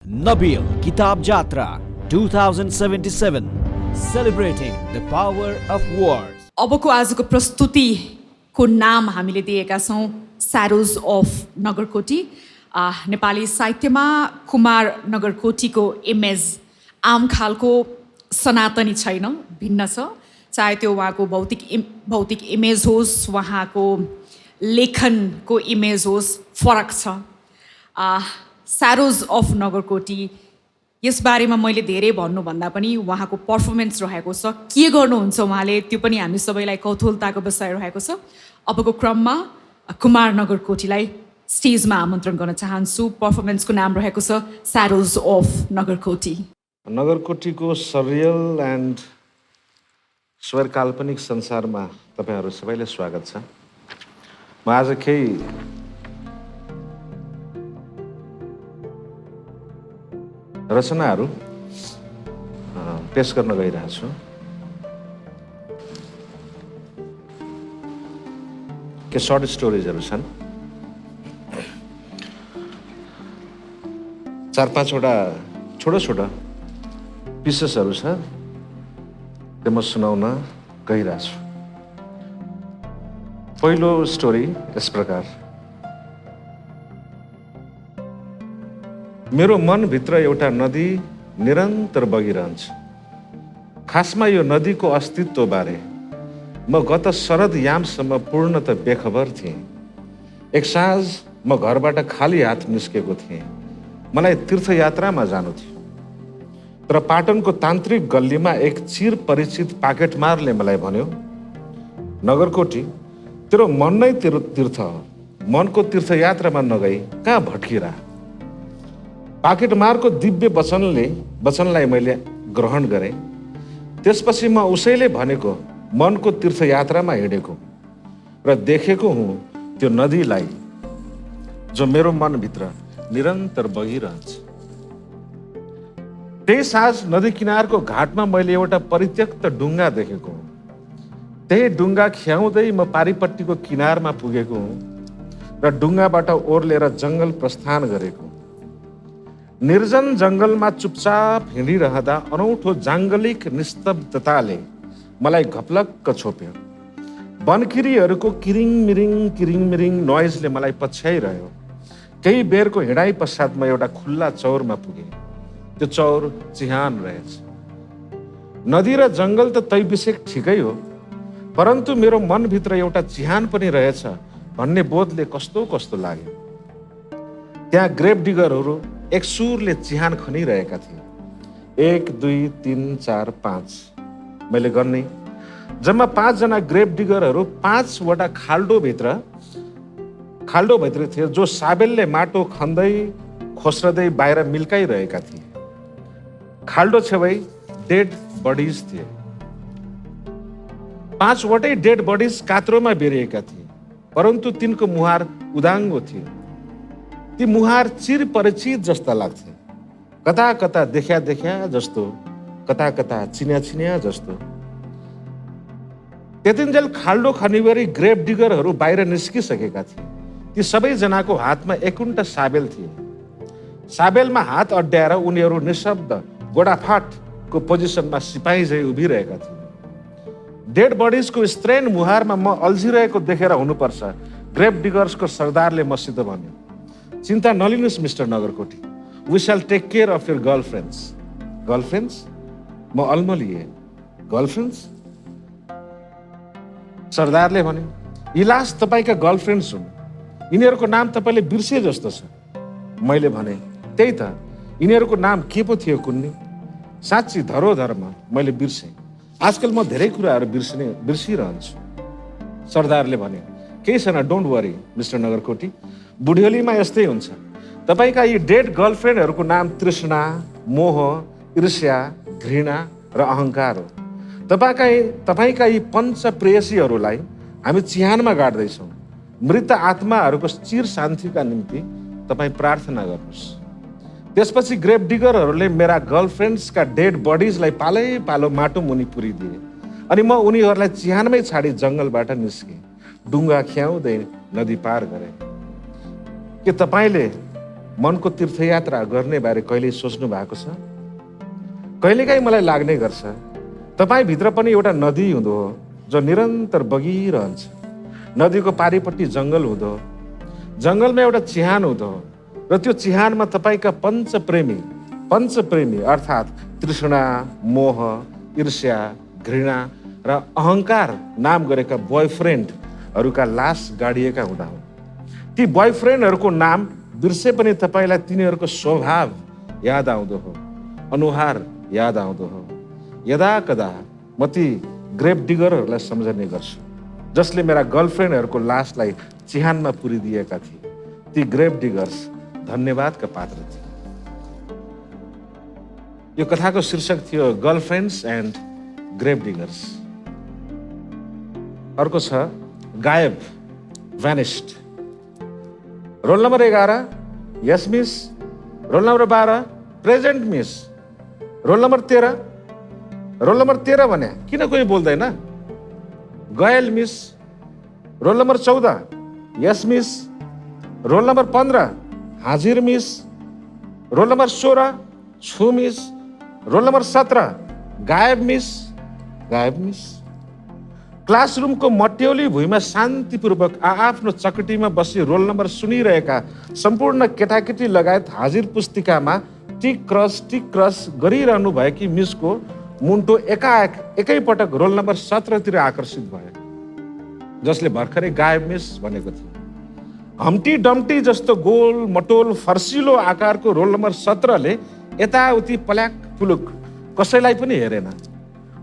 Nabil Kitab Jatra 2077, celebrating the power of words. अबको आजको प्रस्तुतिको नाम हामीले दिएका छौँ स्यारोज अफ नगरकोटी। नेपाली साहित्यमा कुमार नगरकोटीको इमेज आम खालको सनातनी छैन, भिन्न छ। चाहे त्यो उहाँको भौतिक इमेज होस्, उहाँको लेखनको इमेज होस्, फरक छ। स्यारोज अफ नगरकोटी, यसबारेमा मैले धेरै भन्नुभन्दा पनि उहाँको पर्फर्मेन्स रहेको छ, के गर्नुहुन्छ उहाँले त्यो पनि हामी सबैलाई कौतूहलताको विषय रहेको छ। अबको क्रममा कुमार नगरकोटीलाई स्टेजमा आमन्त्रण गर्न चाहन्छु। पर्फर्मेन्सको नाम रहेको छ स्यारोज अफ नगरकोटी। नगरकोटीको सरियल एन्ड स्वर काल्पनिक संसारमा तपाईहरू सबैलाई स्वागत छ। म आज केही रचनाहरू पेश गर्न गइरहेको छु। के सर्ट स्टोरिजहरू छन्, 4-5वटा छोटो पिसेसहरू छ, त्यो म सुनाउन गइरहेको छु। पहिलो स्टोरी यस प्रकार। मेरो मनभित्र एउटा नदी निरन्तर बगिरहन्छ। खासमा यो नदीको अस्तित्वबारे म गत शरद यामसम्म पूर्णतः बेखबर थिएँ। एक साँझ म घरबाट खाली हात निस्केको थिएँ। मलाई तीर्थयात्रामा जानु थियो, तर पाटनको तान्त्रिक गल्लीमा एक चिर परिचित पाकेटमारले मलाई भन्यो, नगरकोटी, तेरो मन नै तीर्थ हो, मनको तीर्थयात्रामा नगई कहाँ भट्किरा। पाकेटमारको दिव्य वचनलाई मैले ग्रहण गरेँ। त्यसपछि म उसैले भनेको मनको तीर्थयात्रामा हिँडेको र देखेको हुँ त्यो नदीलाई जो मेरो मनभित्र निरन्तर बगिरहन्छ। त्यही साँझ नदी किनारको घाटमा मैले एउटा परित्यक्त डुङ्गा देखेको हुँ। त्यही डुङ्गा ख्याउँदै म पारिपट्टिको किनारमा पुगेको हुँ र डुङ्गाबाट ओर्लेर जङ्गल प्रस्थान गरेको। निर्जन जङ्गलमा चुपचाप हिँडिरहँदा अनौठो जाङ्गलिक निस्तब्धताले मलाई घपलक्क छोप्यो। वनकिरीहरूको किरिङ नोइजले मलाई पछ्याइरह्यो। केही बेरको हिँडाइ पश्चात म एउटा खुल्ला चौरमा पुगेँ। त्यो चौर चिहान रहेछ। नदी र जङ्गल त तैबिसेक ठिकै हो, परन्तु मेरो मनभित्र एउटा चिहान पनि रहेछ भन्ने बोधले कस्तो लाग्यो। त्यहाँ ग्रेभ डिगरहरू एक सुरले चिहान खनिरहेका थिए। 1 2 3 4 5 मैले गर्ने जम्मा 5 जना ग्रेभ डिगरहरू 5वटा खाल्डोभित्र थिए, जो साबेलले माटो खन्दै खोस्रदै बाहिर मिल्काइरहेका थिए। खाल्डो छेउै डेड बडिज थिए। 5वटै डेड बडिज कात्रोमा बेरिएका थिए, परन्तु तिनको मुहार उदाङ्गो थियो। ती मुहार चिर परिचित जस्ता लाग्थे, कता देखा जस्तो, कता चिन्या जस्तो। त्यतिन्जेल खाल्डो खनिबरी ग्रेभ डिगरहरू बाहिर निस्किसकेका थिए। ती सबैजनाको हातमा एकुन्टा साबेल थिए। साबेलमा हात अड्याएर उनीहरू निशब्द गोडाफाटको पोजिसनमा सिपाही झै उभिरहेका थिए। डेड बडिजको स्ट्रेन मुहारमा म अल्झिरहेको देखेर हुनुपर्छ। ग्रेभ डिगर्सको सरदारले मसित भन्यो, चिन्ता नलिनुहोस् mister Nagarkoti, we shall take care of your girlfriends. Girlfriends? म अल्मलिएँ। गर्लफ्रेन्ड्स? सरदारले भन्यो, इलास तपाईँका गर्लफ्रेन्ड्स हुन्, यिनीहरूको नाम तपाईँले बिर्से जस्तो छ। मैले भने, त्यही त, यिनीहरूको नाम के पो थियो कुन्नी? साँच्ची धरोधरमा मैले बिर्सेँ। आजकल म धेरै कुराहरू बिर्सिरहन्छु। सरदारले भने, केही छैन, डोन्ट वरी मिस्टर नगरकोटी, बुढ्यौलीमा यस्तै हुन्छ। तपाईँका यी डेड गर्लफ्रेन्डहरूको नाम तृष्णा, मोह, ईर्ष्या, घृणा र अहङ्कार हो। तपाईँका यी पञ्च प्रेयसीहरूलाई हामी चिहानमा गाड्दैछौँ। मृत आत्माहरूको चिर शान्तिका निम्ति तपाईँ प्रार्थना गर्नुहोस्। त्यसपछि ग्रेभ डिगरहरूले मेरा गर्लफ्रेन्ड्सका डेड बडिजलाई पालो माटो मुनि पुरिदिए अनि म उनीहरूलाई चिहानमै छाडी जङ्गलबाट निस्केँ। डुङ्गा ख्याउँदै नदी पार गरेँ। के तपाईँले मनको तीर्थयात्रा गर्ने बारे कहिल्यै सोच्नु भएको छ? कहिलेकाहीँ मलाई लाग्ने गर्छ तपाईभित्र पनि एउटा नदी हुँदो हो जो निरन्तर बगिरहन्छ। नदीको पारिपट्टि जङ्गल हुँदो, जङ्गलमा एउटा चिहान हुँदो र त्यो चिहानमा तपाईँका पञ्चप्रेमी अर्थात् तृष्णा, मोह, ईर्ष्या, घृणा र अहङ्कार नाम गरेका बोयफ्रेन्डहरूका लास गाडिएका हुँदा हो। ती बोयफ्रेन्डहरूको नाम बिर्से पनि तपाईँलाई तिनीहरूको स्वभाव याद आउँदो हो, अनुहार याद आउँदो हो। यदा कदा म ती ग्रेभ डिगरहरूलाई सम्झने गर्छु जसले मेरा गर्लफ्रेन्डहरूको लासलाई चिहानमा पुरिदिएका थिए। ती ग्रेभ डिगर्स धन्यवादका पात्र थिए। यो कथाको शीर्षक थियो गर्लफ्रेन्ड्स एन्ड ग्रेभ डिगर्स। अर्को छ गायब, भ्यानिस्ड। Roll number 11 yes miss. Roll number 12 present miss. Roll number 13 भने किन कोही बोल्दैन? गयल miss. Roll number 14 yes miss. Roll number 15 हाजिर मिस। रोल नम्बर 16 छु मिस। रोल नम्बर 17 गायब मिस। क्लासरुमको मट्यौली भुइँमा शान्तिपूर्वक आफ्नो चकटीमा बसी रोल नम्बर सुनिरहेका सम्पूर्ण केटाकेटी लगायत हाजिर पुस्तिकामा टिक क्रस गरिरहनु भएकी मिसको मुन्टो एकैपटक रोल नम्बर 17 तिर आकर्षित भयो, जसले भर्खरै गायब मिस भनेको थियो। हम्टी डम्टी जस्तो गोल मटोल फर्सिलो आकारको रोल नम्बर 17 ले यताउति पल्याक पुलुक कसैलाई पनि हेरेन।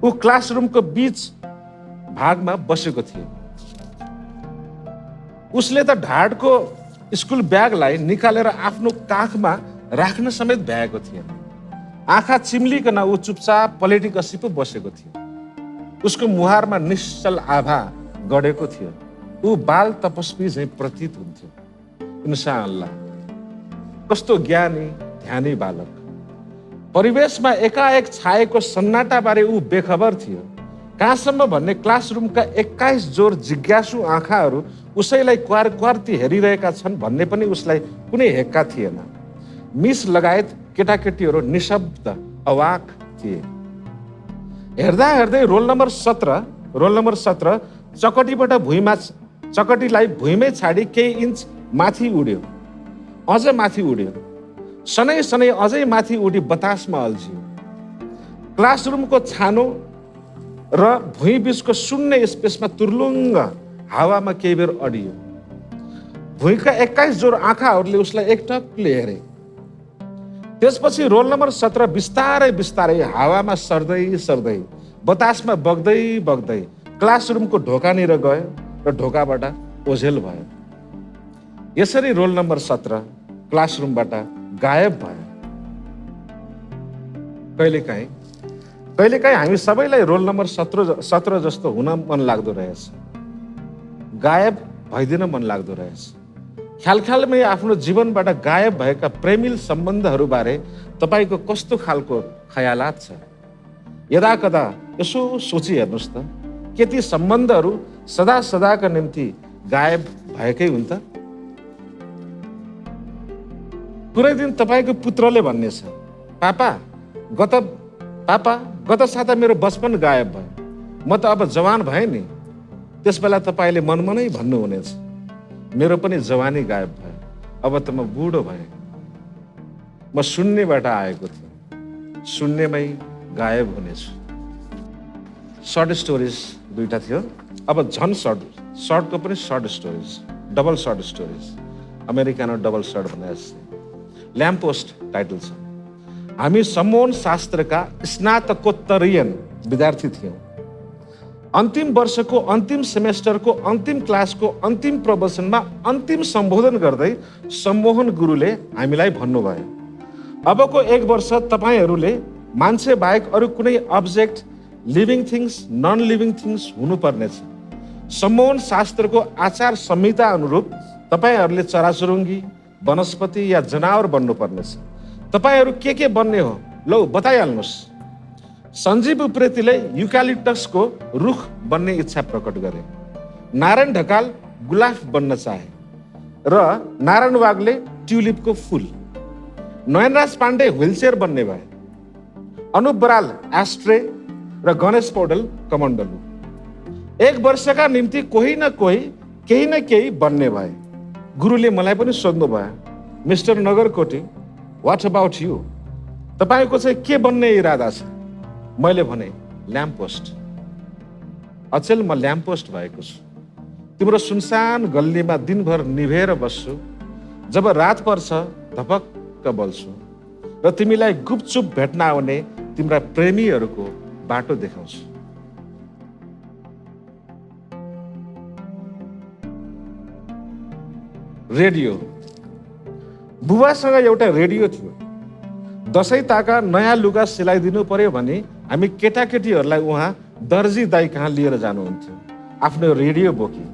ऊ क्लासरुमको बीच भागमा बसेको थियो। उसले त ढाडको स्कुल ब्यागलाई निकालेर आफ्नो काखमा राख्न समेत भ्याएको थिएन। आँखा चिम्लिकन ऊ चुपचाप पलेटी कसी पो बसेको थियो। उसको मुहारमा निश्चल आभा गढेको थियो। ऊ बाल तपस्वी झैँ प्रतीत हुन्थ्यो। इन्साअल्लाह, कस्तो ज्ञानी ध्यानी बालक। परिवेशमा एकाएक छाएको सन्नाटाबारे ऊ बेखबर थियो। कहाँसम्म भन्ने क्लासरुमका 21 जोर जिज्ञासु आँखाहरू उसैलाई क्वारती हेरिरहेका छन् भन्ने पनि उसलाई कुनै हेक्का थिएन। मिस लगायत केटाकेटीहरू निशब्द अवाक थिए। हेर्दा हेर्दै रोल नम्बर 17 चकटीलाई भुइँमै छाडी केही इन्च माथि उड्यो, अझ माथि उड्यो, सनै अझै माथि उडी बतासमा अल्झियो। क्लासरुमको छानो र भुइँ बीचको शून्य स्पेसमा तुर्लुङ्ग हावामा केही बेर अडियो। भुइँका 21 जोर आँखाहरूले उसलाई एकटकले हेरे। त्यसपछि रोल नम्बर 17 बिस्तारै हावामा सर्दै बतासमा बग्दै क्लासरुमको ढोकानिर गयो र ढोकाबाट ओझेल भयो। यसरी रोल नम्बर 17 क्लासरुमबाट गायब भयो। कहिलेकाहीँ हामी सबैलाई रोल नम्बर 17 जस्तो हुन मन लाग्दो रहेछ, गायब भइदिन मन लाग्दो रहेछ। ख्यालमै आफ्नो जीवनबाट गायब भएका प्रेमिल सम्बन्धहरूबारे तपाईँको कस्तो खालको खयालात छ? यदा कदा यसो सोची हेर्नुहोस् त, के ती सम्बन्धहरू सदाका निम्ति गायब भएकै हुन् त? कुनै दिन तपाईँको पुत्रले भन्नेछ, पापा गत साता मेरो बचपन गायब भयो, म त अब जवान भएँ नि। त्यस बेला तपाईँले मनमनै भन्नुहुनेछ, मेरो पनि जवानी गायब भयो, अब त म बुढो भएँ। म शून्यबाट आएको थिएँ, शून्यमै गायब हुनेछु। सर्ट स्टोरिज 2टा थियो। अब झन् सर्टको पनि shot stories, double shot stories, Americano double shot भने जस्तै। ल्याम्प पोस्ट टाइटल छ। हामी सम्मोहन शास्त्रका स्नातकोत्तरीयन विद्यार्थी थियौँ। अन्तिम वर्षको अन्तिम सेमेस्टरको अन्तिम क्लासको अन्तिम प्रवचनमा अन्तिम सम्बोधन गर्दै सम्मोहन गुरुले हामीलाई भन्नुभयो, अबको 1 वर्ष तपाईँहरूले मान्छे बाहेक अरू कुनै object, living things, non living things हुनुपर्नेछ। सम्मोहन शास्त्रको आचार संहिता अनुरूप तपाईँहरूले चराचुरुङ्गी, वनस्पति या जनावर बन्नुपर्नेछ। तपाईँहरू के बन्ने हो, लौ बताइहाल्नुहोस्। सञ्जीव उप्रेतीले युक्यालिप्टसको रुख बन्ने इच्छा प्रकट गरे। नारायण ढकाल गुलाफ बन्न चाहे र नारायण वागले ट्युलिपको फुल। नयनराज पाण्डे व्हीलचेयर बन्ने भए, अनुप बराल एस्ट्रे र गणेश पौडेल कमण्डलु। 1 वर्षका निम्ति कोही न कोही केही न केही बन्ने भए। गुरुले मलाई पनि सोध्नु भयो, mister Nagarkoti, what about you? तपाईको चाहिँ के बन्ने इरादा छ? मैले भने ल्याम्प पोस्ट। अचेल म ल्याम्प पोस्ट भएको छु। तिम्रो सुनसान गल्लीमा दिनभर निभेर बस्छु। जब रात पर्छ धपक्क बल्छु र तिमीलाई गुपचुप भेट्न आउने तिम्रा प्रेमीहरूको बाटो देखाउँछु। रेडियो। बुबासँग एउटा रेडियो थियो। दसैँ ताका नयाँ लुगा सिलाइदिनु पर्यो भने हामी केटाकेटीहरूलाई उहाँ दर्जी दाई कहाँ लिएर जानुहुन्थ्यो, आफ्नो रेडियो बोकी।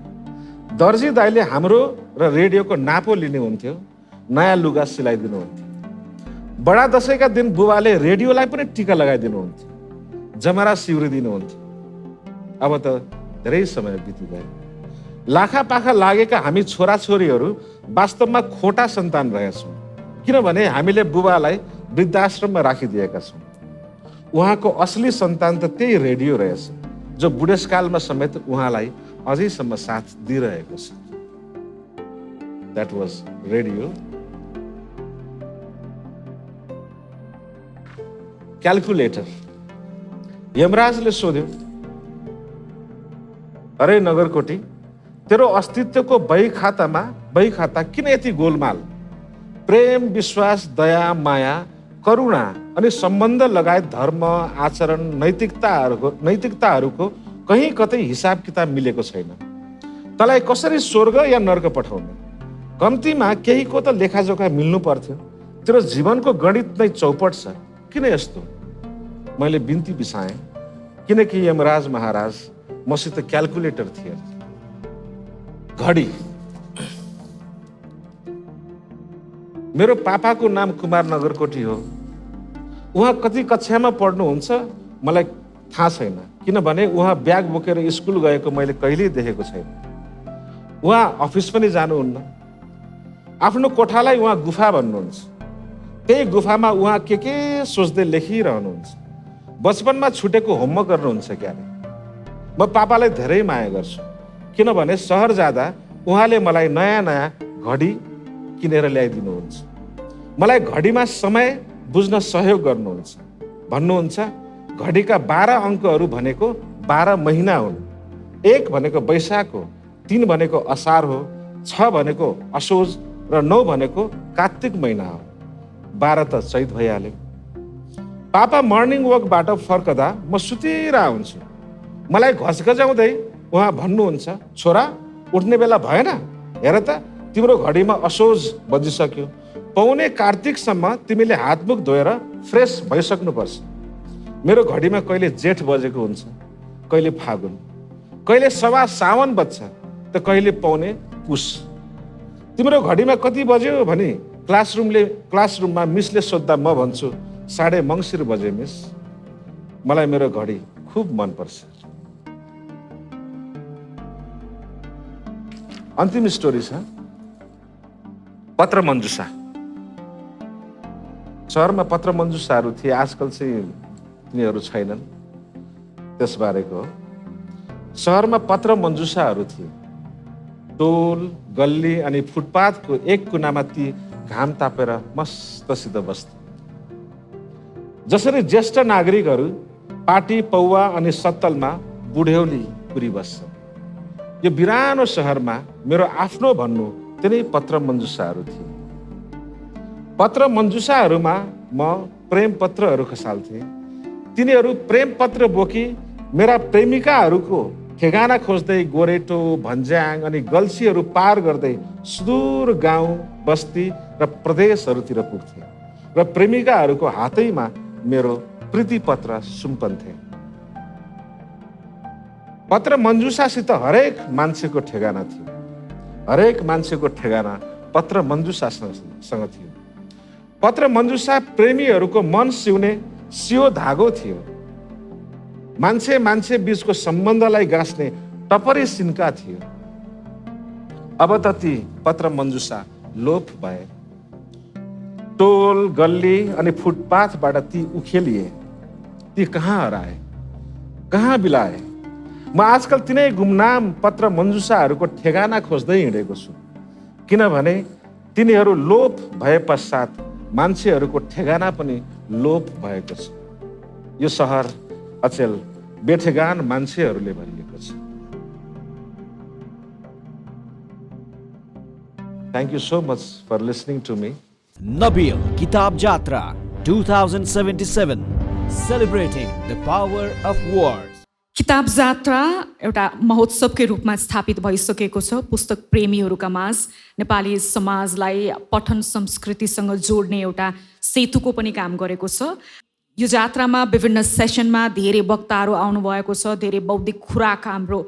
दर्जी दाईले हाम्रो र रेडियोको नापो लिनुहुन्थ्यो, नयाँ लुगा सिलाइदिनुहुन्थ्यो। बडा दसैँका दिन बुबाले रेडियोलाई पनि टिका लगाइदिनुहुन्थ्यो, जमरा सिउरिदिनुहुन्थ्यो। अब त धेरै समय बितिगयो। लाखा पाखा लागेका हामी छोराछोरीहरू वास्तवमा खोटा सन्तान रहेछौँ, किनभने हामीले बुबालाई वृद्धाश्रममा राखिदिएका छौँ। उहाँको असली सन्तान त त्यही रेडियो रहेछ, जो बुढेसकालमा समेत उहाँलाई अझैसम्म साथ दिइरहेको छ। That was radio. क्यालकुलेटर। यमराजले सोध्यो, अरे नगरकोटी, तेरो अस्तित्वको बही खाता किन यति गोलमाल? प्रेम, विश्वास, दया, माया, करुणा अनि सम्बन्ध लगायत धर्म, आचरण, नैतिकताहरूको कहीँ कतै हिसाब किताब मिलेको छैन। तँलाई कसरी स्वर्ग या नर्क पठाउने? कम्तीमा केहीको त लेखाजोखा मिल्नु पर्थ्यो। तेरो जीवनको गणित नै चौपट छ, किन यस्तो? मैले बिन्ती बिसाएँ, किनकि यमराज महाराज मसित क्यालकुलेटर थिए। घडी। मेरो पापाको नाम कुमार नगरकोटी हो। उहाँ कति कक्षामा पढ्नुहुन्छ मलाई थाहा छैन, किनभने उहाँ ब्याग बोकेर स्कुल गएको मैले कहिल्यै देखेको छैन। उहाँ अफिस पनि जानुहुन्न। आफ्नो कोठालाई उहाँ गुफा भन्नुहुन्छ। त्यही गुफामा उहाँ के सोच्दै लेखिरहनुहुन्छ। बचपनमा छुटेको होमवर्क गर्नुहुन्छ क्यारे। म पापालाई धेरै माया गर्छु, किनभने सहर जाँदा उहाँले मलाई नयाँ नयाँ घडी किनेर ल्याइदिनुहुन्छ। मलाई घडीमा समय बुझ्न सहयोग गर्नुहुन्छ। भन्नुहुन्छ, घडीका 12 अङ्कहरू भनेको 12 महिना हुन्। 1 भनेको वैशाख हो, 3 भनेको असार हो, 6 भनेको असोज र 9 भनेको कार्तिक महिना हो। 12 त चैत भइहाल्यो। पापा मर्निङ वकबाट फर्कदा म सुतिरा हुन्छु। मलाई घसघजाउँदै उहाँ भन्नुहुन्छ, छोरा उठ्ने बेला भएन? हेर त, तिम्रो घडीमा असोज बजिसक्यो। पौने कार्तिकसम्म तिमीले हातमुख धोएर फ्रेस भइसक्नुपर्छ। मेरो घडीमा कहिले जेठ बजेको हुन्छ, कहिले फागुन, कहिले सवा सावन बज्छ त कहिले पौने पुस। तिम्रो घडीमा कति बज्यो भने क्लासरुममा मिसले सोद्धा म भन्छु 9:30 मङ्सिर बजे मिस। मलाई मेरो घडी खुब मनपर्छ। अन्तिम स्टोरी छ पत्र मञ्जुषा। सहरमा पत्र मञ्जुषाहरू थिए, आजकल चाहिँ तिनीहरू छैनन्। त्यसबारेको हो। सहरमा पत्र मञ्जुषाहरू थिए। टोल, गल्ली अनि फुटपाथको एक कुनामा ती घाम तापेर मस्तसित बस्थे। जसरी ज्येष्ठ नागरिकहरू पाटी, पौवा अनि सत्तलमा बुढ्यौली पुरी बस्छ, यो बिरानो सहरमा मेरो आफ्नो भन्नु तिनै पत्र मञ्जुषाहरू थिए। पत्र मञ्जुषाहरूमा म प्रेम पत्रहरू खसाल्थे। तिनीहरू प्रेम पत्र बोकी मेरा प्रेमिकाहरूको ठेगाना खोज्दै गोरेटो, भन्ज्याङ अनि गल्सीहरू पार गर्दै सुदूर गाउँ, बस्ती र प्रदेशहरूतिर पुग्थे र प्रेमिकाहरूको हातैमा मेरो प्रीति पत्र सुम्पन्थे। पत्र मञ्जुषासित हरेक मान्छेको ठेगाना थियो। हरेक मान्छेको ठेगाना पत्र मञ्जुषासँग थियो। पत्र मञ्जुषा प्रेमीहरूको मन सिउने सियो धागो थियो। मान्छे बीचको सम्बन्धलाई गाँस्ने टपरी सिन्का थियो। अब त ती पत्र मञ्जुषा लोप भए। टोल गल्ली अनि फुटपाथबाट ती उखेलिए, ती कहाँ हराए, कहाँ बिलाए। म आजकल तिनै गुमनाम पत्र मञ्जुसाहरूको ठेगाना खोज्दै हिँडेको छु, किनभने तिनीहरू लोप भए पश्चात मान्छेहरूको ठेगाना पनि लोप भएको छ। यो सहर अचेल बेठेगान मान्छेहरूले भरिएको छ। Thank you so much for listening to me. Nabil Kitab Jatra 2077, celebrating the power of words. किताब जात्रा एउटा महोत्सवकै रूपमा स्थापित भइसकेको छ। पुस्तक प्रेमीहरूका माझ नेपाली समाजलाई पठन संस्कृतिसँग जोड्ने एउटा सेतुको पनि काम गरेको छ। यो जात्रामा विभिन्न सेसनमा धेरै वक्ताहरू आउनुभएको छ, धेरै बौद्धिक खुराक हाम्रो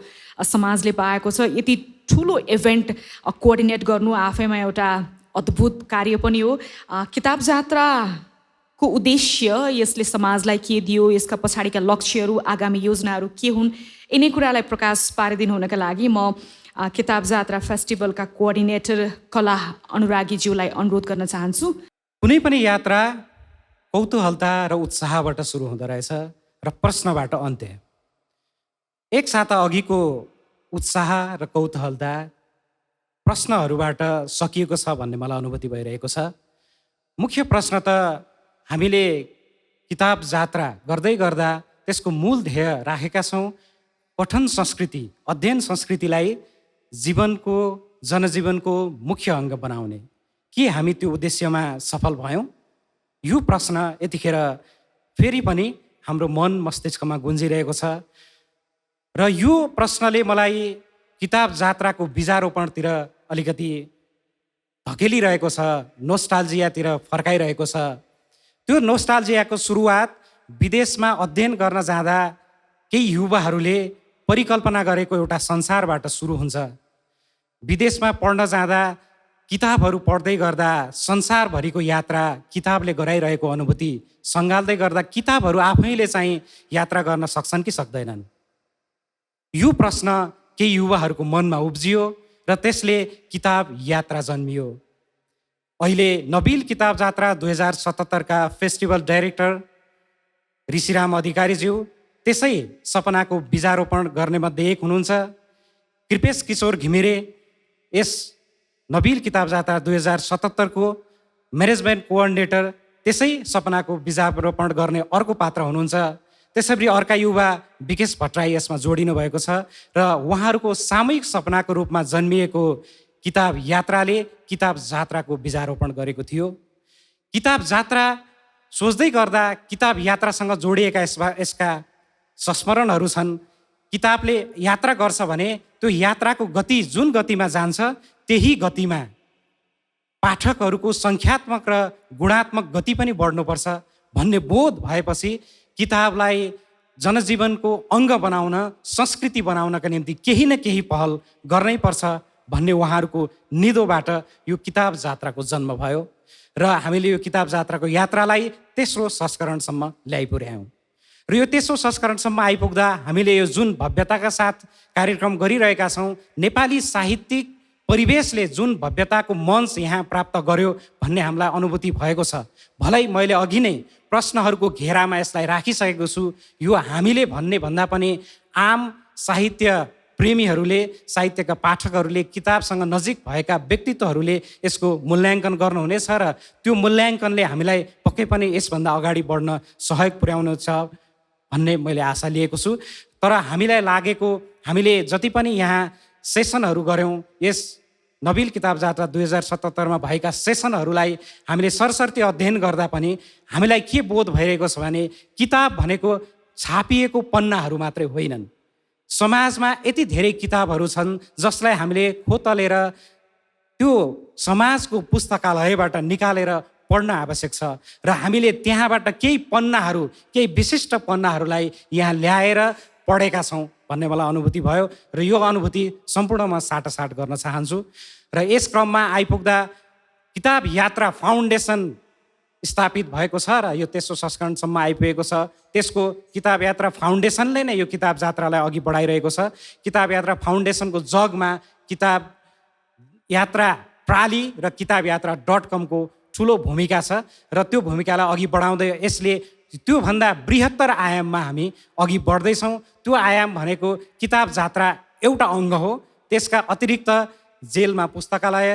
समाजले पाएको छ। यति ठुलो इभेन्ट कोअर्डिनेट गर्नु आफैमा एउटा अद्भुत कार्य पनि हो। किताब जात्राको उद्देश्य, यसले समाजलाई के दियो, यसका पछाडिका लक्ष्यहरू, आगामी योजनाहरू के हुन्, यिनै कुरालाई प्रकाश पारिदिनु हुनका लागि म किताब जात्रा फेस्टिभलका कोअर्डिनेटर कला अनुरागीज्यूलाई अनुरोध गर्न चाहन्छु। कुनै पनि यात्रा कौतूहलता र उत्साहबाट सुरु हुँदो रहेछ र प्रश्नबाट अन्त्य। एक साता अघिको उत्साह र कौतूहलता प्रश्नहरूबाट सकिएको छ भन्ने मलाई अनुभूति भइरहेको छ। मुख्य प्रश्न त हामीले किताब जात्रा गर्दै गर्दा त्यसको मूल ध्येय राखेका छौँ, पठन संस्कृति, अध्ययन संस्कृतिलाई जीवनको, जनजीवनको मुख्य अङ्ग बनाउने। के हामी त्यो उद्देश्यमा सफल भयौँ? यो प्रश्न यतिखेर फेरि पनि हाम्रो मन मस्तिष्कमा गुन्जिरहेको छ र यो प्रश्नले मलाई किताब जात्राको बीजारोपणतिर अलिकति धकेलिरहेको छ, नोस्टाल्जियातिर फर्काइरहेको छ। त्यो नोस्टाल्जियाको सुरुवात विदेशमा अध्ययन गर्न जाँदा केही युवाहरूले परिकल्पना गरेको एउटा संसारबाट सुरु हुन्छ। विदेशमा पढ्न जाँदा किताबहरू पढ्दै गर्दा संसारभरिको यात्रा किताबले गराइरहेको अनुभूति सँगाल्दै गर्दा किताबहरू आफैले चाहिँ यात्रा गर्न सक्छन् कि सक्दैनन्? यो प्रश्न केही युवाहरूको मनमा उब्जियो र त्यसले किताब यात्रा जन्मियो। अहिले नबिल किताब जात्रा 2077 का फेस्टिभल डाइरेक्टर ऋषिराम अधिकारीज्यू त्यसै सपनाको बीजारोपण गर्ने मध्ये एक हुनुहुन्छ। कृपेश किशोर घिमिरे यस नबिल किताब जात्रा 2077 को म्यानेजमेन्ट कोअर्डिनेटर त्यसै सपनाको बीजारोपण गर्ने अर्को पात्र हुनुहुन्छ। त्यसैगरी अर्का युवा विकेश भट्टराई यसमा जोडिनु भएको छ र उहाँहरूको सामूहिक सपनाको रूपमा जन्मिएको किताब यात्राले किताब जात्राको बीजारोपण गरेको थियो। किताब जात्रा सोच्दै गर्दा किताब यात्रासँग जोडिएका यसका संस्मरणहरू छन्। किताबले यात्रा गर्छ भने त्यो यात्राको गति जुन गतिमा जान्छ त्यही गतिमा पाठकहरूको सङ्ख्यात्मक र गुणात्मक गति पनि बढ्नुपर्छ भन्ने बोध भएपछि किताबलाई जनजीवनको अङ्ग बनाउन, संस्कृति बनाउनका निम्ति केही न केही पहल गर्नै पर्छ भन्ने उहाँहरूको निधोबाट यो किताब जात्राको जन्म भयो र हामीले यो किताब जात्राको यात्रालाई तेस्रो संस्करणसम्म ल्याइ पुर्यायौँ। र यो तेस्रो संस्करणसम्म आइपुग्दा हामीले यो जुन भव्यताका साथ कार्यक्रम गरिरहेका छौँ, नेपाली साहित्यिक परिवेशले जुन भव्यताको मञ्च यहाँ प्राप्त गर्यो भन्ने हामीलाई अनुभूति भएको छ। भलै मैले अघि नै प्रश्नहरूको घेरामा यसलाई राखिसकेको छु। यो हामीले भन्ने भन्दा पनि आम साहित्य प्रेमीहरूले, साहित्यका पाठकहरूले, किताबसँग नजिक भएका व्यक्तित्वहरूले यसको मूल्याङ्कन गर्नुहुनेछ र त्यो मूल्याङ्कनले हामीलाई पक्कै पनि यसभन्दा अगाडि बढ्न सहयोग पुर्याउनु छ भन्ने मैले आशा लिएको छु। तर हामीलाई लागेको, हामीले जति पनि यहाँ सेसनहरू गऱ्यौँ, यस नबिल किताब जात्रा 2077 मा भएका सेसनहरूलाई हामीले सरसर्ती अध्ययन गर्दा पनि हामीलाई के बोध भइरहेको छ भने किताब भनेको छापिएको पन्नाहरू मात्रै होइनन्। समाजमा यति धेरै किताबहरू छन् जसलाई हामीले खोतलेर त्यो समाजको पुस्तकालयबाट निकालेर पढ्न आवश्यक छ र हामीले त्यहाँबाट केही पन्नाहरू, केही विशिष्ट पन्नाहरूलाई यहाँ ल्याएर पढेका छौँ भन्ने मलाई अनुभूति भयो र यो अनुभूति सम्पूर्णमा साटासाट गर्न चाहन्छु। र यस क्रममा आइपुग्दा किताब यात्रा फाउन्डेसन स्थापित भएको छ र यो तेस्रो संस्करणसम्म आइपुगेको छ। त्यसको किताब यात्रा फाउन्डेसनले नै यो किताब जात्रालाई अघि बढाइरहेको छ। किताब यात्रा फाउन्डेसनको जगमा किताब यात्रा प्राली र किताब यात्रा .com को ठुलो भूमिका छ र त्यो भूमिकालाई अघि बढाउँदै यसले त्योभन्दा बृहत्तर आयाममा हामी अघि बढ्दैछौँ। त्यो आयाम भनेको किताब जात्रा एउटा अङ्ग हो। त्यसका अतिरिक्त जेलमा पुस्तकालय,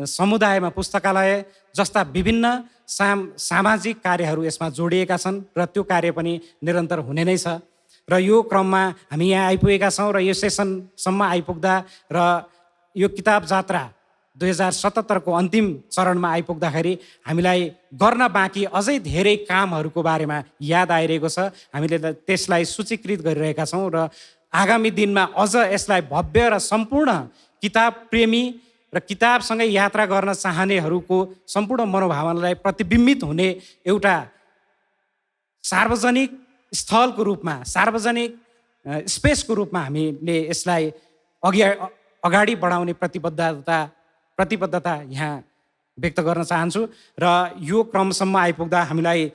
समुदायमा पुस्तकालय जस्ता विभिन्न सामाजिक कार्यहरू यसमा जोडिएका छन् र त्यो कार्य पनि निरन्तर हुने नै छ। र यो क्रममा हामी यहाँ आइपुगेका छौँ र यो सेसनसम्म आइपुग्दा र यो किताब जात्रा 2077 को अन्तिम चरणमा आइपुग्दाखेरि हामीलाई गर्न बाँकी अझै धेरै कामहरूको बारेमा याद आइरहेको छ। हामीले त्यसलाई सूचीकृत गरिरहेका छौँ र आगामी दिनमा अझ यसलाई भव्य र सम्पूर्ण किताब प्रेमी र किताबसँगै यात्रा गर्न चाहनेहरूको सम्पूर्ण मनोभावनालाई प्रतिबिम्बित हुने एउटा सार्वजनिक स्थलको रूपमा, सार्वजनिक स्पेसको रूपमा हामीले यसलाई अगाडि बढाउने प्रतिबद्धता यहाँ व्यक्त गर्न चाहन्छु। र यो क्रमसम्म आइपुग्दा हामीलाई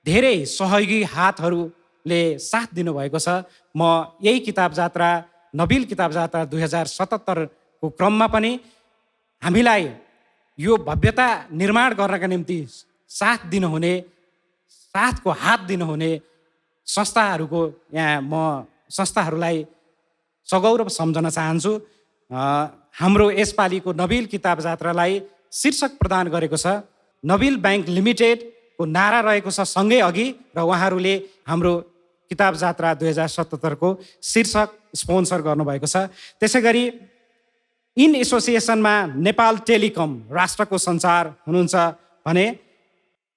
धेरै सहयोगी हातहरूले साथ दिनुभएको छ। म यही किताब जात्रा, नबिल किताब जात्रा 2077 को क्रममा पनि हामीलाई यो भव्यता निर्माण गर्नका निम्ति साथ दिनुहुने, साथको हात दिनुहुने संस्थाहरूको यहाँ म संस्थाहरूलाई सगौरव सम्झन चाहन्छु। हाम्रो यसपालिको नबिल किताब जात्रालाई शीर्षक प्रदान गरेको छ नबिल ब्याङ्क लिमिटेडको नारा रहेको छ सँगै अघि, र उहाँहरूले हाम्रो किताब जात्रा 2077 को शीर्षक स्पोन्सर गर्नुभएको छ। त्यसै गरी इन एसोसिएसनमा नेपाल टेलिकम राष्ट्रको सञ्चार हुनुहुन्छ भने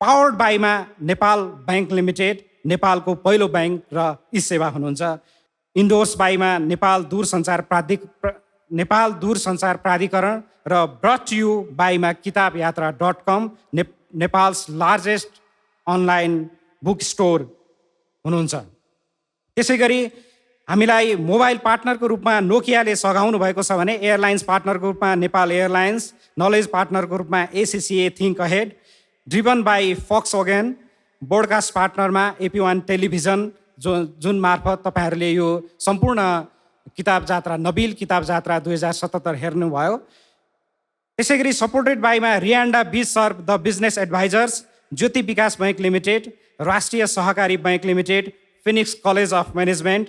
पावर्ड बाईमा नेपाल ब्याङ्क लिमिटेड नेपालको पहिलो ब्याङ्क र ई सेवा हुनुहुन्छ। इन्डोर्स बाईमा नेपाल दूरसञ्चार प्राधिकरण र ब्रट यु बाईमा किताब यात्रा.com Nepal's largest online book store हुनुहुन्छ। त्यसै गरी हामीलाई मोबाइल पार्टनरको रूपमा नोकियाले सघाउनु भएको छ भने एयरलाइन्स पार्टनरको रूपमा नेपाल एयरलाइन्स, नलेज पार्टनरको रूपमा ACCA think ahead, driven by Volkswagen, broadcast पार्टनरमा AP1 टेलिभिजन जुन मार्फत तपाईँहरूले यो सम्पूर्ण किताब जात्रा, नबिल किताब जात्रा 2077 हेर्नुभयो। त्यसै गरी सपोर्टेड बाईमा रियान्डा बिसर्भ the business advisors, Jyoti Bikas bank limited, Rastriya Sahakari bank limited, Phoenix college of management,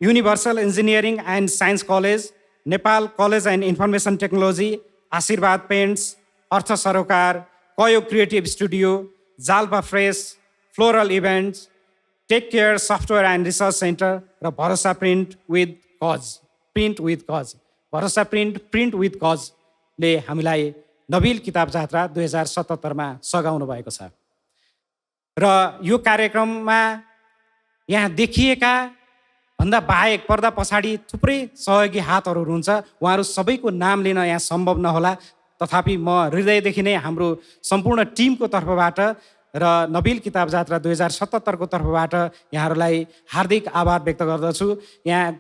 universal engineering and science college, Nepal college and information technology, Ashirwad paints, Artha Sarokar, Kayo creative studio, Jalpa fresh, floral events, take care software and research centre र Bharosa print with cause. Bharosa print with कजले हामीलाई नबिल किताब जात्रा 2077 मा सघाउनु भएको छ। र यो कार्यक्रममा यहाँ देखिएका भन्दा बाहेक पर्दा पछाडि थुप्रै सहयोगी हातहरू हुनुहुन्छ। उहाँहरू सबैको नाम लिन यहाँ सम्भव नहोला, तथापि म हृदयदेखि नै हाम्रो सम्पूर्ण टिमको तर्फबाट र नबिल किताब जात्रा 2077 को तर्फबाट यहाँहरूलाई हार्दिक आभार व्यक्त गर्दछु। यहाँ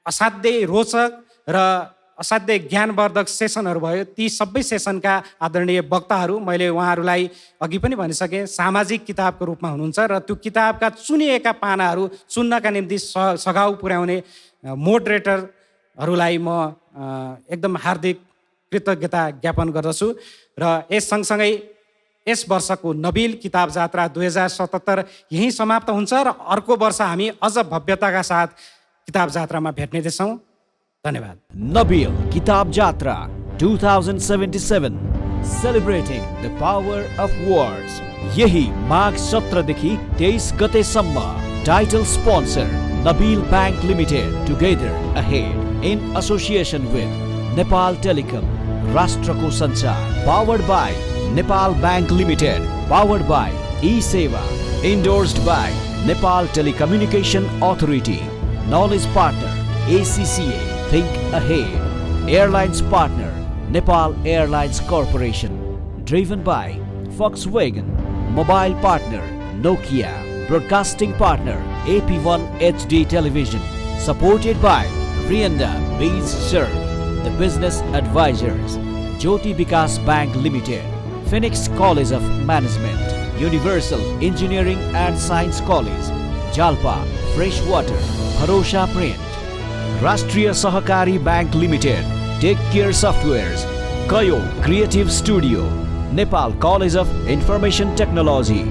असाध्यै रोचक र असाध्यै ज्ञानवर्धक सेसनहरू भयो। ती सबै सेसनका आदरणीय वक्ताहरू, मैले उहाँहरूलाई अघि पनि भनिसकेँ, सामाजिक किताबको रूपमा हुनुहुन्छ र त्यो किताबका चुनिएका पानाहरू सुन्नका निम्ति सघाउ पुर्याउने मोडरेटरहरूलाई म एकदम हार्दिक कृतज्ञता ज्ञापन गर्दछु। र यस सँगसँगै यस वर्षको नबिल किताब जात्रा 2077 यहीँ समाप्त हुन्छ र अर्को वर्ष हामी अझ भव्यताका साथ किताब जात्रामा भेट्नेछौँ। धन्यवाद। Nabil Kitab Jatra 2077 celebrating the power of words, यही माघ 17 देखि 23 गतेसम्म। Title sponsor Nabil bank limited, together ahead in association with Nepal telecom राष्ट्रको सञ्चार। Powered by Nepal bank limited, powered by eSewa, endorsed by Nepal telecommunication authority, knowledge partner ACCA think ahead, airlines partner Nepal airlines corporation, driven by Volkswagen, mobile partner Nokia, broadcasting partner AP1 HD television, supported by रियन्डा बिसर्भ the business advisors, Jyoti Bikas bank limited, Phoenix college of management, universal engineering and science college, Jalpa fresh water, Bharosa print, राष्ट्रिय सहकारी bank limited, tech care softwares, कयो creative studio, Nepal College of Information Technology,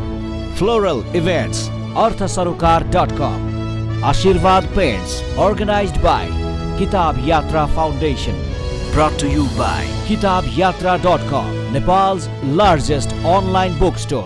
Floral Events, arthasarokar.com, Ashirvad Paints, organized by Kitab Yatra Foundation, brought to you by kitabyatra.com, Nepal's largest online bookstore.